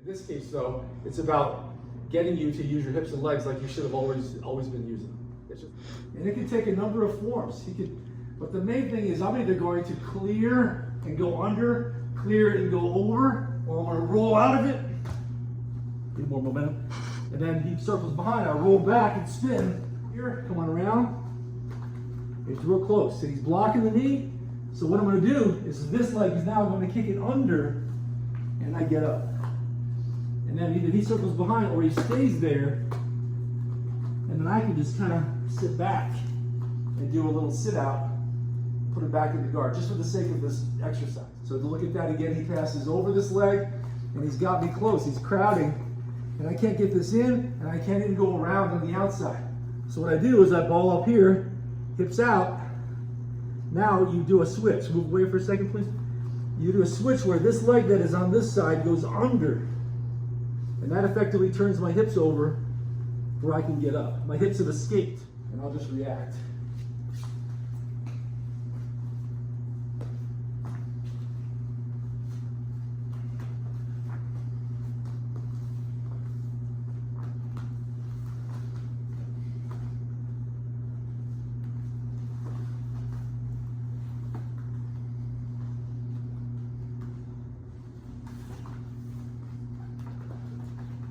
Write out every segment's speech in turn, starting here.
In this case though, it's about getting you to use your hips and legs like you should have always been using them. And it can take a number of forms. But the main thing is I'm either going to clear and go under, clear and go over, or I'm going to roll out of it. Get more momentum. And then he circles behind. I roll back and spin. Here, come on around. It's real close. So he's blocking the knee. So what I'm going to do is this leg is now going to kick it under, and I get up. And then either he circles behind or he stays there, and then I can just kind of sit back and do a little sit out, put it back in the guard, just for the sake of this exercise. So to look at that again, he passes over this leg, and he's got me close. He's crowding, and I can't get this in, and I can't even go around on the outside. So what I do is I ball up here, hips out. Now you do a switch. Move away for a second, please. You do a switch where this leg that is on this side goes under. And that effectively turns my hips over where I can get up. My hips have escaped, and I'll just react.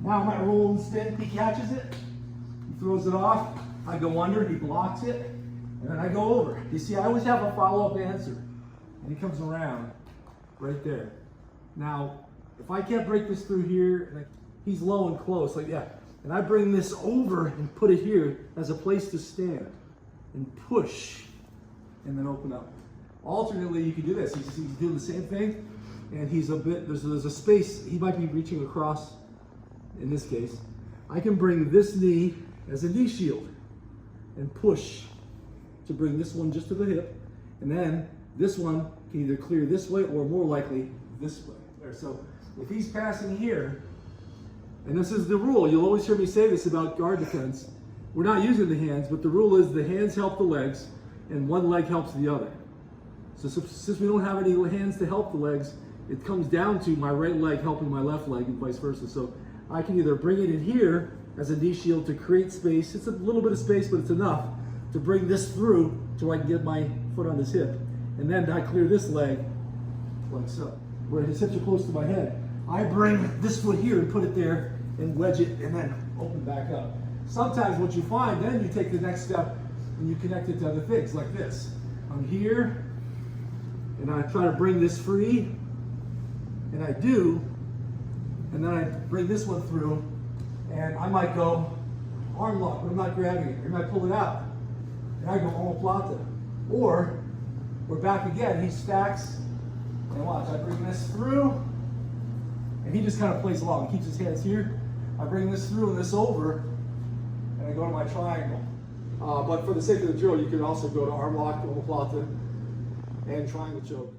Now I might roll and spin. He catches it, he throws it off, I go under, he blocks it, and then I go over. You see, I always have a follow-up answer. And he comes around right there. Now, if I can't break this through here, he's low and close, like that. And I bring this over and put it here as a place to stand and push and then open up. Alternately, you can do this. He's doing the same thing, and he's a bit, there's a space, he might be reaching across. In this case, I can bring this knee as a knee shield and push to bring this one just to the hip, and then this one can either clear this way or more likely this way. So if he's passing here, and this is the rule, you'll always hear me say this about guard defense, we're not using the hands, but the rule is the hands help the legs and one leg helps the other. So since we don't have any hands to help the legs, it comes down to my right leg helping my left leg and vice versa. So I can either bring it in here as a knee shield to create space. It's a little bit of space, but it's enough to bring this through so I can get my foot on his hip. And then I clear this leg like so, where his hips are close to my head. I bring this foot here and put it there and wedge it and then open back up. Sometimes what you find, then you take the next step and you connect it to other things like this. I'm here and I try to bring this free, and I do. And then I bring this one through, and I might go arm lock, but I'm not grabbing it. I might pull it out, and I go omoplata. Or we're back again. He stacks, and watch. I bring this through, and he just kind of plays along. He keeps his hands here. I bring this through and this over, and I go to my triangle. But for the sake of the drill, you can also go to arm lock, omoplata, and triangle choke.